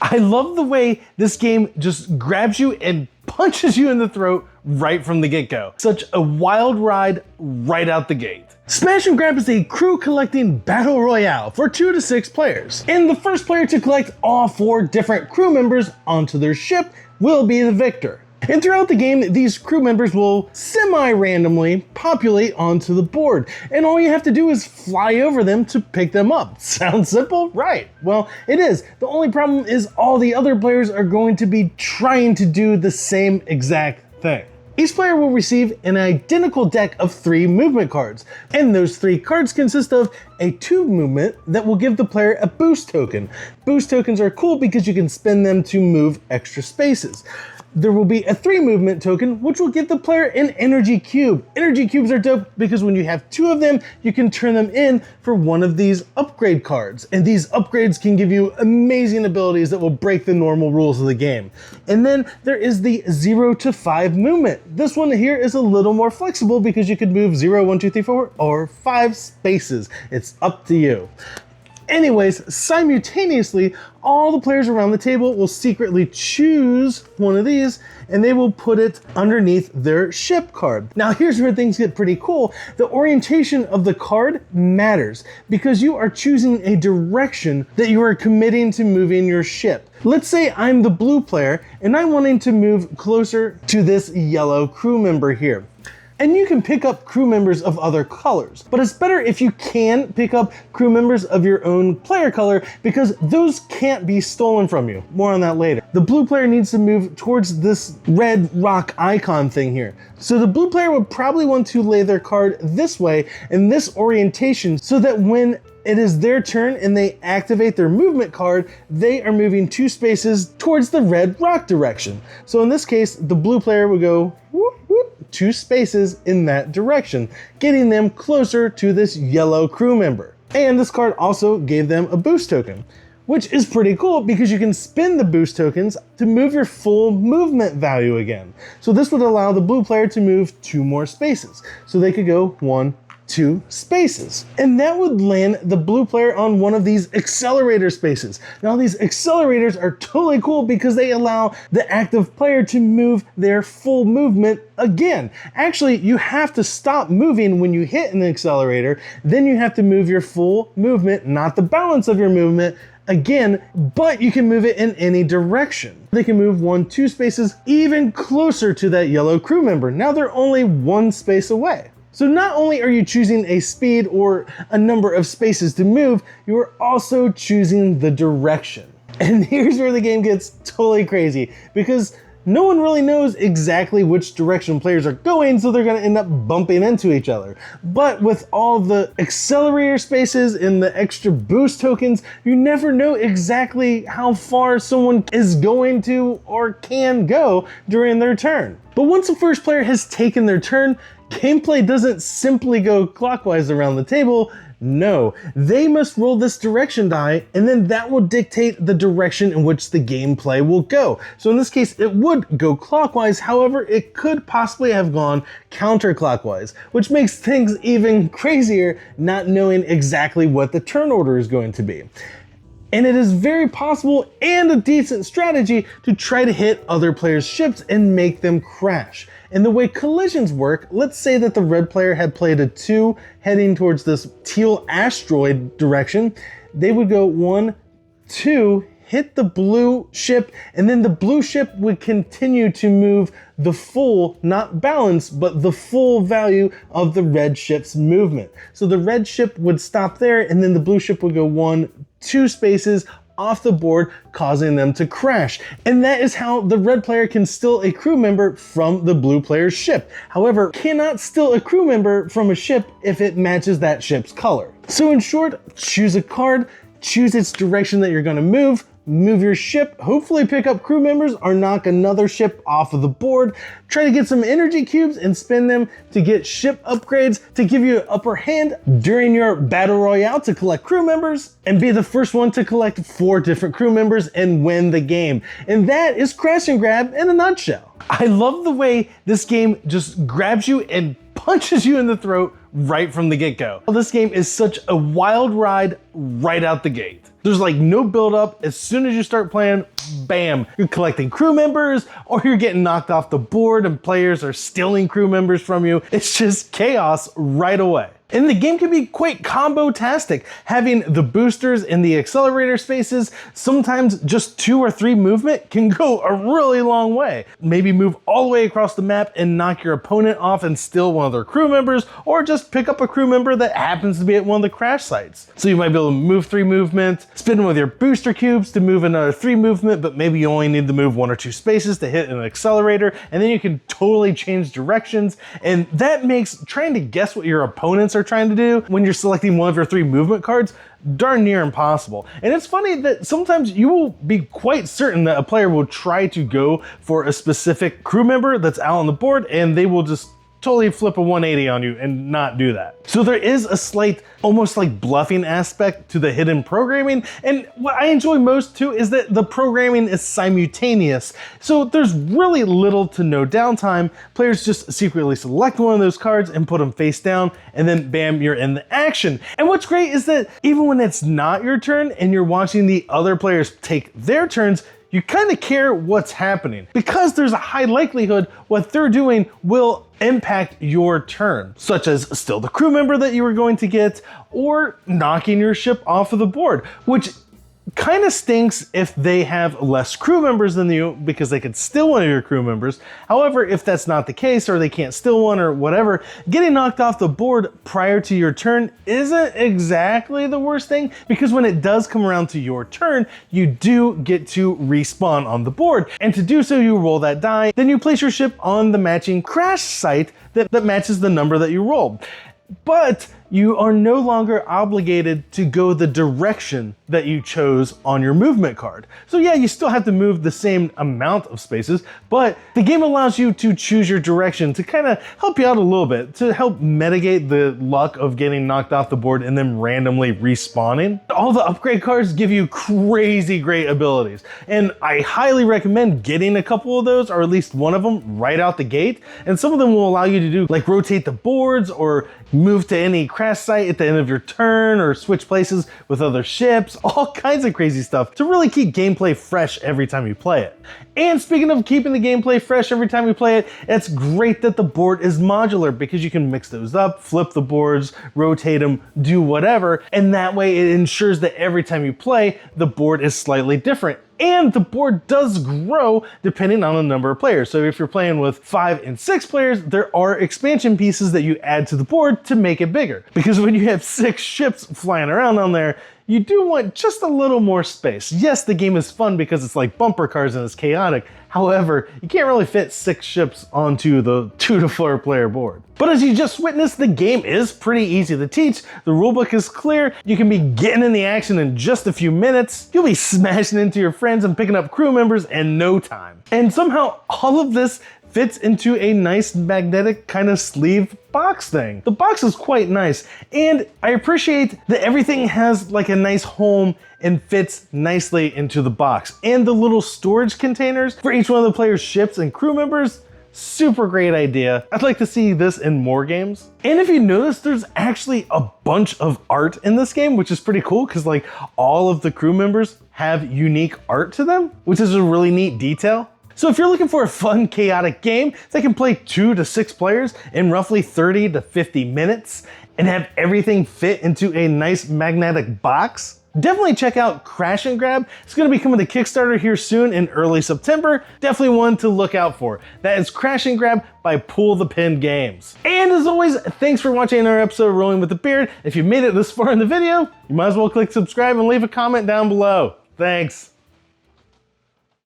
I love the way this game just grabs you and punches you in the throat right from the get-go. Such a wild ride right out the gate. Smash and Grab is a crew collecting battle royale for 2 to 6 players. And the first player to collect all 4 different crew members onto their ship will be the victor. And throughout the game, these crew members will semi-randomly populate onto the board, and all you have to do is fly over them to pick them up. Sounds simple, right? Well, it is. The only problem is all the other players are going to be trying to do the same exact thing. Each player will receive an identical deck of 3 movement cards, and those 3 cards consist of a tube movement that will give the player a boost token. Boost tokens are cool because you can spend them to move extra spaces. There will be a 3 movement token, which will give the player an energy cube. Energy cubes are dope because when you have 2 of them, you can turn them in for one of these upgrade cards. And these upgrades can give you amazing abilities that will break the normal rules of the game. And then there is the 0 to 5 movement. This one here is a little more flexible because you could move 0, 1, 2, 3, 4, or 5 spaces. It's up to you. Anyways, simultaneously, all the players around the table will secretly choose one of these and they will put it underneath their ship card. Now here's where things get pretty cool. The orientation of the card matters because you are choosing a direction that you are committing to moving your ship. Let's say I'm the blue player and I'm wanting to move closer to this yellow crew member here. And you can pick up crew members of other colors, but it's better if you can pick up crew members of your own player color because those can't be stolen from you. More on that later. The blue player needs to move towards this red rock icon thing here. So the blue player would probably want to lay their card this way in this orientation so that when it is their turn and they activate their movement card, they are moving 2 spaces towards the red rock direction. So in this case, the blue player would go whoop, whoop, 2 spaces in that direction, getting them closer to this yellow crew member. And this card also gave them a boost token, which is pretty cool because you can spend the boost tokens to move your full movement value again. So this would allow the blue player to move 2 more spaces. So they could go 1, 2 spaces. And that would land the blue player on one of these accelerator spaces. Now these accelerators are totally cool because they allow the active player to move their full movement again. Actually, you have to stop moving when you hit an accelerator, then you have to move your full movement, not the balance of your movement, again, but you can move it in any direction. They can move 1, 2 spaces even closer to that yellow crew member. Now they're only 1 space away. So not only are you choosing a speed or a number of spaces to move, you are also choosing the direction. And here's where the game gets totally crazy because no one really knows exactly which direction players are going, so they're gonna end up bumping into each other. But with all the accelerator spaces and the extra boost tokens, you never know exactly how far someone is going to or can go during their turn. But once the first player has taken their turn, gameplay doesn't simply go clockwise around the table. No, they must roll this direction die, and then that will dictate the direction in which the gameplay will go. So in this case, it would go clockwise. However, it could possibly have gone counterclockwise, which makes things even crazier not knowing exactly what the turn order is going to be. And it is very possible and a decent strategy to try to hit other players' ships and make them crash. And the way collisions work, let's say that the red player had played a 2 heading towards this teal asteroid direction. They would go 1, 2, hit the blue ship, and then the blue ship would continue to move the full, not balance, but the full value of the red ship's movement. So the red ship would stop there, and then the blue ship would go 1, 2 spaces off the board, causing them to crash. And that is how the red player can steal a crew member from the blue player's ship. However, cannot steal a crew member from a ship if it matches that ship's color. So in short, choose a card, choose its direction that you're gonna move your ship, hopefully pick up crew members or knock another ship off of the board, try to get some energy cubes and spend them to get ship upgrades to give you an upper hand during your battle royale to collect crew members and be the first one to collect 4 different crew members and win the game. And that is Crash and Grab in a nutshell. I love the way this game just grabs you and punches you in the throat right from the get-go. This game is such a wild ride right out the gate. There's like no build up. As soon as you start playing, bam, you're collecting crew members, or you're getting knocked off the board and players are stealing crew members from you. It's just chaos right away. And the game can be quite combo-tastic, having the boosters and the accelerator spaces. Sometimes just 2 or 3 movement can go a really long way. Maybe move all the way across the map and knock your opponent off and steal one of their crew members, or just pick up a crew member that happens to be at one of the crash sites. So you might be able to move 3 movement, spin with your booster cubes to move another 3 movement, but maybe you only need to move 1 or 2 spaces to hit an accelerator, and then you can totally change directions. And that makes trying to guess what your opponents are trying to do when you're selecting one of your 3 movement cards darn near impossible. And it's funny that sometimes you will be quite certain that a player will try to go for a specific crew member that's out on the board, and they will just totally flip a 180 on you and not do that. So there is a slight, almost like bluffing aspect to the hidden programming. And what I enjoy most too is that the programming is simultaneous. So there's really little to no downtime. Players just secretly select one of those cards and put them face down, and then bam, you're in the action. And what's great is that even when it's not your turn and you're watching the other players take their turns, you kind of care what's happening because there's a high likelihood what they're doing will impact your turn, such as steal the crew member that you were going to get or knocking your ship off of the board, which kind of stinks if they have less crew members than you because they could steal one of your crew members. However, if that's not the case or they can't steal one or whatever, getting knocked off the board prior to your turn isn't exactly the worst thing because when it does come around to your turn, you do get to respawn on the board. And to do so, you roll that die, then you place your ship on the matching crash site that matches the number that you rolled. But you are no longer obligated to go the direction that you chose on your movement card. So yeah, you still have to move the same amount of spaces, but the game allows you to choose your direction to kind of help you out a little bit, to help mitigate the luck of getting knocked off the board and then randomly respawning. All the upgrade cards give you crazy great abilities, and I highly recommend getting a couple of those, or at least one of them right out the gate. And some of them will allow you to do like rotate the boards or move to any crash site at the end of your turn or switch places with other ships, all kinds of crazy stuff to really keep gameplay fresh every time you play it. And speaking of keeping the gameplay fresh every time you play it, it's great that the board is modular because you can mix those up, flip the boards, rotate them, do whatever, and that way it ensures that every time you play, the board is slightly different. And the board does grow depending on the number of players. So if you're playing with 5 and 6 players, there are expansion pieces that you add to the board to make it bigger. Because when you have 6 ships flying around on there, you do want just a little more space. Yes, the game is fun because it's like bumper cars and it's chaotic. However, you can't really fit 6 ships onto the 2 to 4 player board. But as you just witnessed, the game is pretty easy to teach. The rulebook is clear. You can be getting in the action in just a few minutes. You'll be smashing into your friends and picking up crew members in no time. And somehow all of this fits into a nice magnetic kind of sleeve box thing. The box is quite nice, and I appreciate that everything has like a nice home and fits nicely into the box. And the little storage containers for each one of the players' ships and crew members, super great idea. I'd like to see this in more games. And if you notice, there's actually a bunch of art in this game, which is pretty cool because like all of the crew members have unique art to them, which is a really neat detail. So if you're looking for a fun, chaotic game that can play 2 to 6 players in roughly 30 to 50 minutes and have everything fit into a nice magnetic box, definitely check out Crash and Grab. It's going to be coming to Kickstarter here soon in early September. Definitely one to look out for. That is Crash and Grab by Pull the Pin Games. And as always, thanks for watching another episode of Rolling with the Beard. If you made it this far in the video, you might as well click subscribe and leave a comment down below. Thanks.